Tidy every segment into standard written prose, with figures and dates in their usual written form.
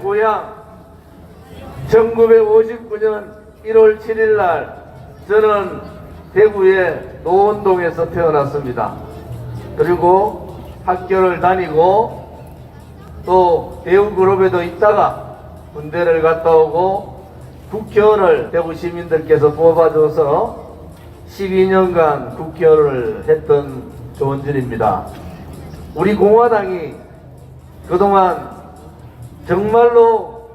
고향 1959년 1월 7일 날 저는 대구의 노원동에서 태어났습니다. 그리고 학교를 다니고 또 대우그룹에도 있다가 군대를 갔다 오고 국회의원을 대구 시민들께서 뽑아줘서 12년간 국회의원을 했던 조원준입니다. 우리 공화당이 그동안 정말로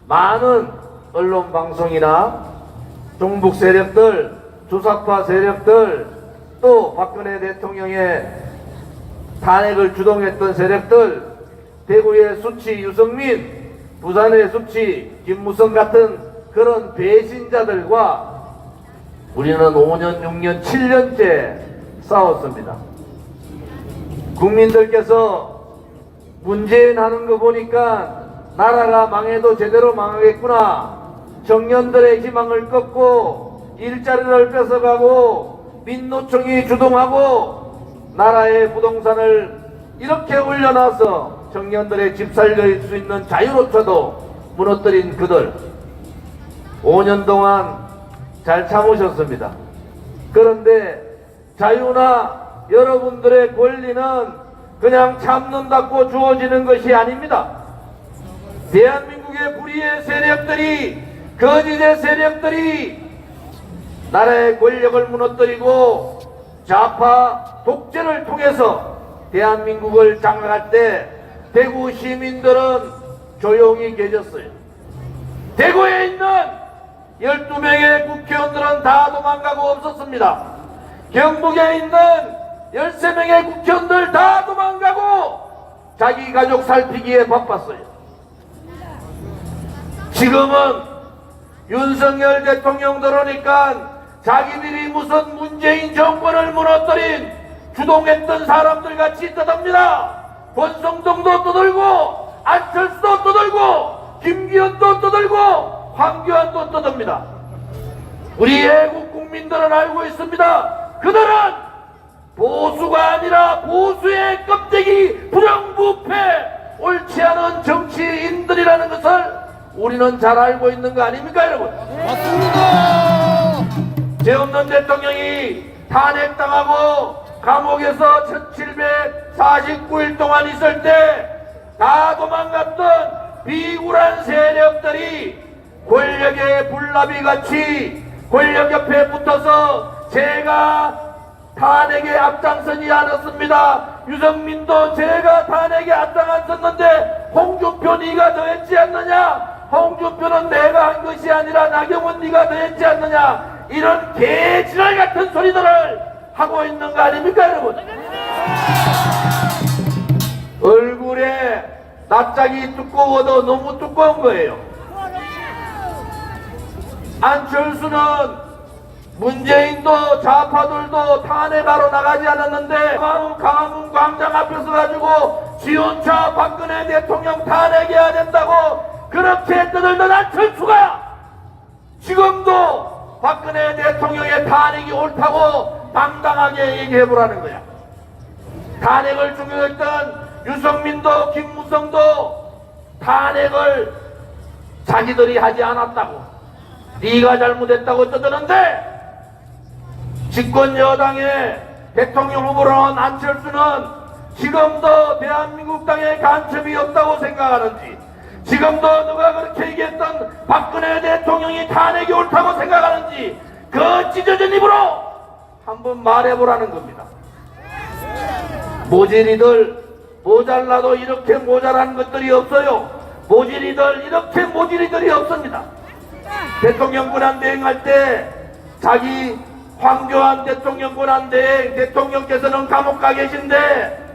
많은 언론 방송이나 종북 세력들, 주사파 세력들, 또 박근혜 대통령의 탄핵을 주동했던 세력들, 대구의 수치 유승민, 부산의 수치 김무성 같은 그런 배신자들과 우리는 5년, 6년, 7년째 싸웠습니다. 국민들께서 문재인 하는 거 보니까 나라가 망해도 제대로 망하겠구나. 청년들의 희망을 꺾고 일자리를 뺏어가고 민노총이 주동하고 나라의 부동산을 이렇게 올려놔서 청년들의 집 살릴 수 있는 자유로차도 무너뜨린 그들 5년 동안 잘 참으셨습니다. 그런데 자유나 여러분들의 권리는 그냥 참는다고 주어지는 것이 아닙니다. 대한민국의 불의의 세력들이, 거짓의 세력들이 나라의 권력을 무너뜨리고 좌파 독재를 통해서 대한민국을 장악할 때 대구 시민들은 조용히 계셨어요. 대구에 있는 12명의 국회의원들은 다 도망가고 없었습니다. 경북에 있는 13명의 국회의원들 다 도망가고 자기 가족 살피기에 바빴어요. 지금은 윤석열 대통령 들어오니까 자기들이 무슨 문재인 정권을 무너뜨린 주동했던 사람들 같이 떠듭니다. 권성동도 떠들고 안철수도 떠들고 김기현도 떠들고 황교안도 떠듭니다. 우리 애국 국민들은 알고 있습니다. 그들은 보수가 아니라 보수의 껍데기 부정부패 옳지 않은 정치인들이라는 것을 우리는 잘 알고 있는 거 아닙니까 여러분? 맞습니다. 죄 없는 대통령이 탄핵당하고 감옥에서 1749일 동안 있을 때 다 도망갔던 비굴한 세력들이 권력의 불나비같이 권력 옆에 붙어서 제가 탄핵에 앞장서지 않았습니다. 유승민도 제가 탄핵에 앞장섰는데 홍준표 네가 더 했지 않느냐? 홍준표는 내가 한 것이 아니라 나경원 네가 더 했지 않느냐? 이런 개지랄 같은 소리들을 하고 있는 거 아닙니까 여러분? 얼굴에 납작이 두꺼워도 너무 두꺼운 거예요. 안철수는 문재인도 좌파들도 탄핵하러 나가지 않았는데 광화문 광장 앞에서 가지고 지원차 박근혜 대통령 탄핵해야 된다고 그렇게 떠들던 안철수가 지금도 박근혜 대통령의 탄핵이 옳다고 당당하게 얘기해보라는 거야. 탄핵을 주교했던 유승민도 김무성도 탄핵을 자기들이 하지 않았다고 네가 잘못했다고 떠드는데 집권 여당의 대통령 후보로 나온 안철수는 지금도 대한민국 땅에 간첩이 없다고 생각하는지 지금도 누가 그렇게 얘기했던 박근혜 대통령이 탄핵이 옳다고 생각하는지 그 찢어진 입으로 한번 말해보라는 겁니다. 모질이들 모자라도 이렇게 모자란 것들이 없어요. 모질이들 이렇게 모질이들이 없습니다. 대통령 권한대행 할 때 자기 황교안 대통령 권한대행 대통령께서는 감옥 가 계신데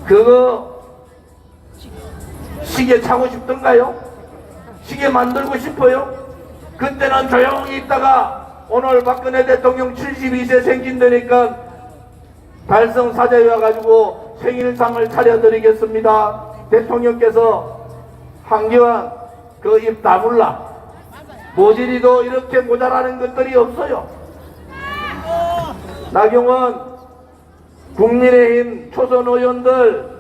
그거 시계 차고 싶던가요? 시계 만들고 싶어요? 그때는 조용히 있다가 오늘 박근혜 대통령 72세 생긴다니까 달성 사자에 와가지고 생일상을 차려드리겠습니다. 대통령께서 황교안 그 입 다물라. 모질이도 이렇게 모자라는 것들이 없어요. 나경원 국민의힘 초선 의원들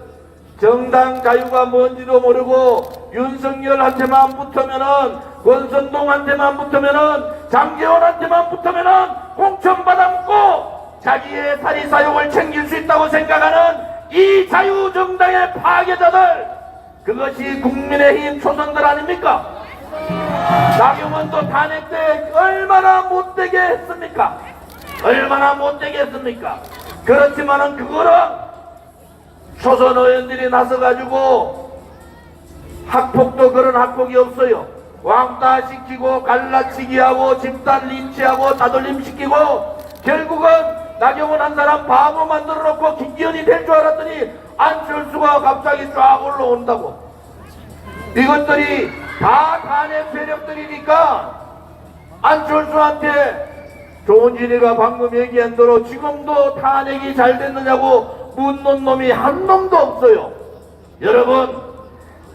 정당 자유가 뭔지도 모르고 윤석열한테만 붙으면은, 권선동한테만 붙으면은, 장제원한테만 붙으면은 공천받아먹고 자기의 사리사욕을 챙길 수 있다고 생각하는 이 자유정당의 파괴자들, 그것이 국민의힘 초선들 아닙니까? 나경원도 탄핵 때 얼마나 못되게 했습니까? 얼마나 못되게 했습니까? 그렇지만은 그거는 초선 의원들이 나서가지고, 학폭도 그런 학폭이 없어요. 왕따 시키고 갈라치기 하고 집단 린치하고 따돌림 시키고, 결국은 나경원 한 사람 바보 만들어 놓고 김기현이 될 줄 알았더니 안철수가 갑자기 쫙 올라온다고. 이것들이 다 탄핵 세력들이니까 안철수한테 조은진이가 방금 얘기한 대로 지금도 탄핵이 잘 됐느냐고 묻는 놈이 한 놈도 없어요. 여러분,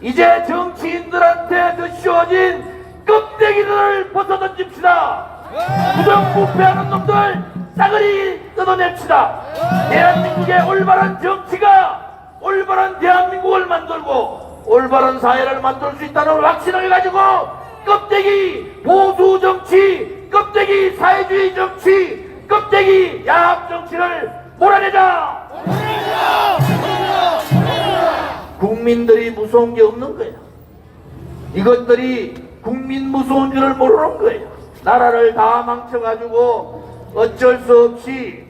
이제 정치인들한테 드씌워진 껍데기를 벗어던집시다. 부정부패하는 놈들 싸그리 뜯어냅시다. 대한민국의 올바른 정치가 올바른 대한민국을 만들고 올바른 사회를 만들 수 있다는 확신을 가지고 껍데기 보수 정치, 껍데기 사회주의 정치, 껍데기 야합 정치를 몰아내자. 국민들이 무서운 게 없는 거야. 이것들이 국민 무서운 줄을 모르는 거예요. 나라를 다 망쳐가지고 어쩔 수 없이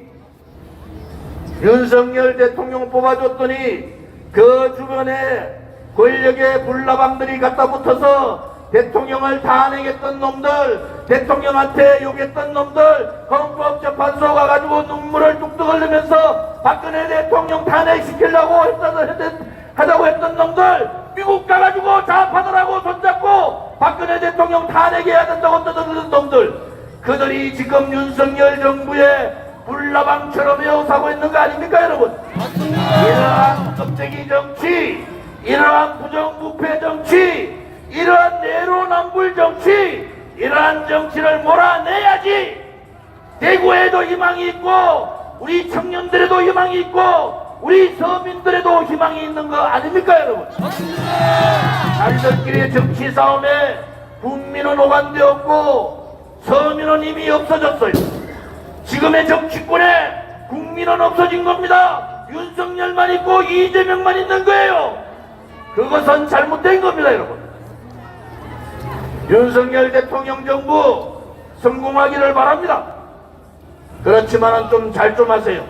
윤석열 대통령 뽑아줬더니 그 주변에 권력의 불나방들이 갖다 붙어서 대통령을 탄핵했던 놈들, 대통령한테 욕했던 놈들, 헌법재판소 가가지고 눈물을 뚝뚝 흘리면서 박근혜 대통령 탄핵시키려고 하자고 했던 놈들, 미국 가가지고 좌파들하고 손잡고 박근혜 대통령 탄핵해야 된다고 떠드는 놈들, 그들이 지금 윤석열 정부의 불나방처럼 에워싸고 있는 거 아닙니까, 여러분? 이러한 껍데기 정치, 이러한 부정부패 정치, 이러한 내로남불 정치, 이러한 정치를 몰아내야지 대구에도 희망이 있고 우리 청년들에도 희망이 있고 우리 서민들에도 희망이 있는 거 아닙니까, 여러분? 자기들끼리의 정치 싸움에 국민은 오간되었고 서민은 이미 없어졌어요. 지금의 정치권에 국민은 없어진 겁니다. 윤석열만 있고 이재명만 있는 거예요. 그것은 잘못된 겁니다, 여러분. 윤석열 대통령 정부 성공하기를 바랍니다. 그렇지만은 좀 잘 좀 하세요.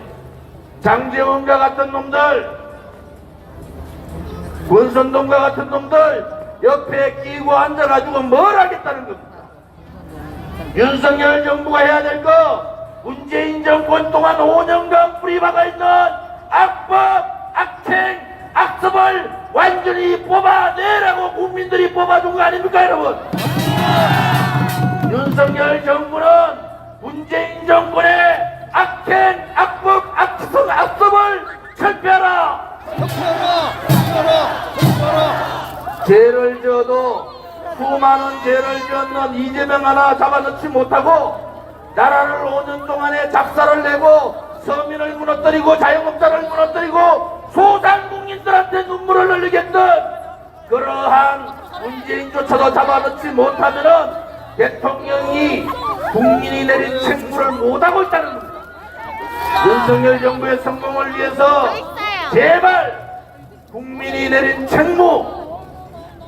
장제원과 같은 놈들, 권선동과 같은 놈들 옆에 끼고 앉아가지고 뭘 하겠다는 겁니다. 윤석열 정부가 해야 될 거, 문재인 정권 동안 5년간 뿌리박아 있는 악법, 악행, 악습을 완전히 뽑아내라고 국민들이 뽑아준 거 아닙니까, 여러분? 윤석열 정부는 문재인 정권의 악행, 악법, 악습을 철폐하라. 죄를 지어도 수많은 죄를 지었는 이재명 하나 잡아넣지 못하고 나라를 5년 동안에 작사를 내고 서민을 무너뜨리고 자영업자를 무너뜨리고 소상공인들한테 눈물을 흘리겠던 그러한 문재인조차도 잡아넣지 못하면은 대통령이 국민이 내린 책무를 못하고 있다는 겁니다. 윤석열 정부의 성공을 위해서 제발 국민이 내린 책무,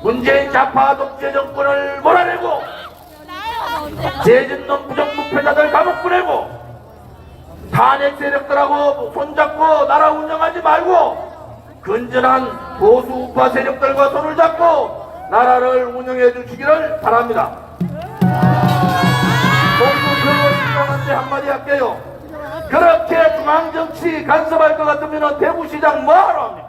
문재인 좌파 독재 정권을 몰아내고 재진놈 부정부패자들 감옥 보내고 탄핵 세력들하고 손잡고 나라 운영하지 말고 건전한 보수 우파 세력들과 손을 잡고 나라를 운영해 주시기를 바랍니다. 보수 변호인단한테 한마디 할게요. 그렇게 중앙정치 간섭할 것 같으면 대구시장 뭐하러 합니까?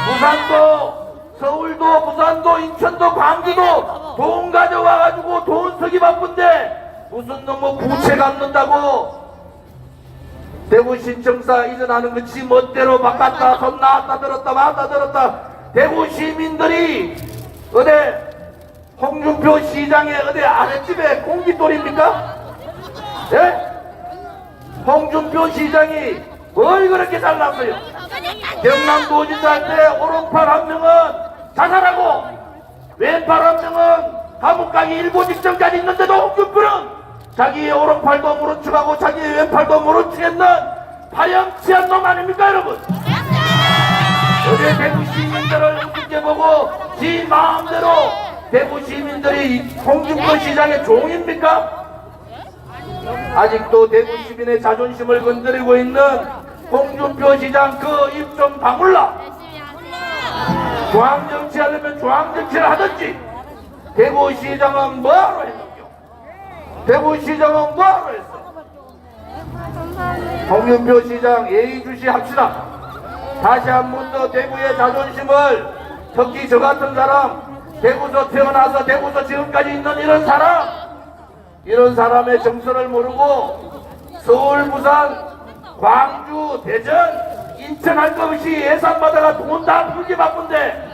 부산도, 서울도, 부산도, 인천도, 광주도 돈 가져와가지고 돈 쓰기 바쁜데 무슨 너무 부채 갚는다고 대구 신청사 이전하는 것이 멋대로 바꿨다 손 나왔다 들었다 왔다 들었다. 대구 시민들이 어디 홍준표 시장의 어디 아랫집에 공깃돌입니까? 예? 홍준표 시장이 뭘 그렇게 잘났어요? 경남도지사 할 때 오른팔 한 명은 자살하고 왼팔 한 명은 감옥 가기 일보 직전까지 있는데도 홍준표는 자기의 오른팔도 모른 척하고 자기의 왼팔도 모른 척했는 파렴치한 놈 아닙니까 여러분? 어제 대구 시민들을 우습게 보고 지 마음대로 대구 시민들이 홍준표 시장의 종입니까? 아직도 대구 시민의 자존심을 건드리고 있는 홍준표 시장 그 입 좀 다물라. 중앙정치 하려면 중앙정치를 하든지. 대구시장은 뭐하러 했는겨? 대구시장은 뭐하러 했어? 홍준표 시장 예의주시 합시다. 다시 한 번 더 대구의 자존심을, 특히 저 같은 사람, 대구서 태어나서 대구서 지금까지 있는 이런 사람의 정서를 모르고 서울, 부산, 광주, 대전, 인천 할 것 없이 예산 받아가 돈 다 풀기 바쁜데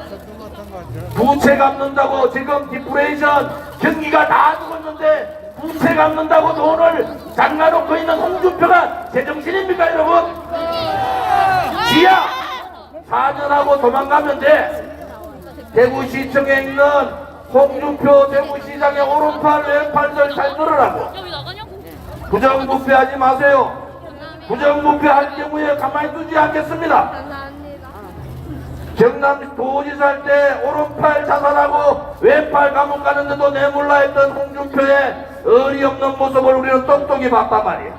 부채 갚는다고 지금 디프레이션 경기가 다 죽었는데 부채 갚는다고 돈을 장가놓고 있는 홍준표가 제정신입니까 여러분? 지야 4년하고 도망가면 돼. 대구시청에 있는 홍준표 대구시장의 오른팔 왼팔들 잘 들으라고. 부정부패하지 마세요. 부정부패할 경우에 가만히 두지 않겠습니다. 경남도지사 할 때 오른팔 자살하고 왼팔 감옥 가는데도 내몰라 했던 홍준표의 어리없는 모습을 우리는 똑똑히 봤단 말이에요.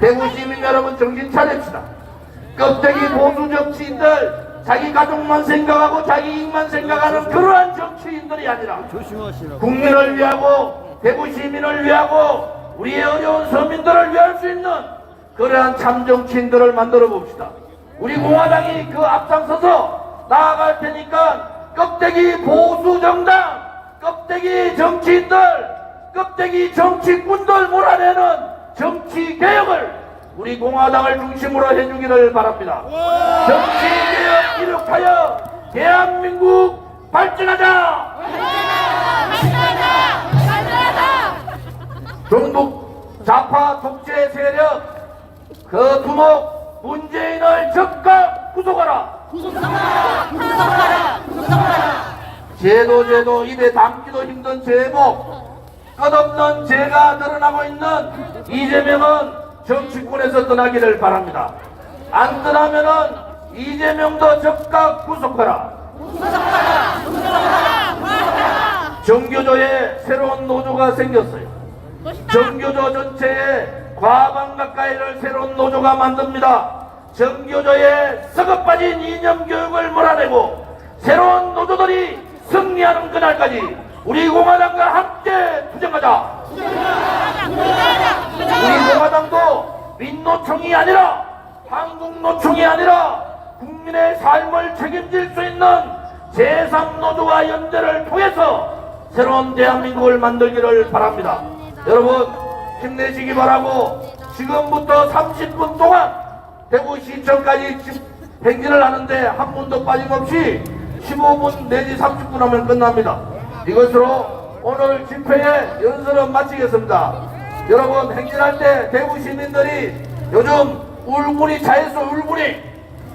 대구 시민 여러분 정신 차립시다. 껍데기 보수 정치인들, 자기 가족만 생각하고 자기 이익만 생각하는 그러한 정치인들이 아니라 국민을 위하고 대구 시민을 위하고 우리의 어려운 서민들을 위할 수 있는 그러한 참 정치인들을 만들어 봅시다. 우리 공화당이 그 앞장서서 나아갈 테니까 껍데기 보수 정당, 껍데기 정치인들, 껍데기 정치꾼들 몰아내는 정치 개혁을 우리 공화당을 중심으로 해주기를 바랍니다. 정치개혁 이룩하여 대한민국 발전하자! 종북 좌파 독재 세력 그 두목 문재인을 즉각 구속하라! 제도 입에 담기도 힘든 제목, 끝없는 죄가 드러나고 있는 이재명은 정치권에서 떠나기를 바랍니다. 안 떠나면은 이재명도 즉각 구속하라. 정교조에 새로운 노조가 생겼어요. 정교조 전체에 과반 가까이를 새로운 노조가 만듭니다. 정교조에 썩어 빠진 이념 교육을 몰아내고 새로운 노조들이 승리하는 그날까지 우리 공화당과 함께 투쟁하자. 우리 공화당도 민노총이 아니라 한국노총이 아니라 국민의 삶을 책임질 수 있는 제3노조와 연대를 통해서 새로운 대한민국을 만들기를 바랍니다. 여러분 힘내시기 바라고 지금부터 30분 동안 대구시청까지 행진을 하는데 한 분도 빠짐없이 15분 내지 30분 하면 끝납니다. 이것으로 오늘 집회의 연설은 마치겠습니다. 여러분 행진할 때 대구 시민들이 요즘 울분이 차에서 울분이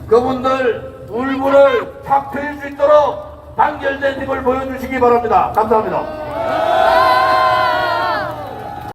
그분들 울분을 탁 트일 수 있도록 단결된 힘을 보여주시기 바랍니다. 감사합니다.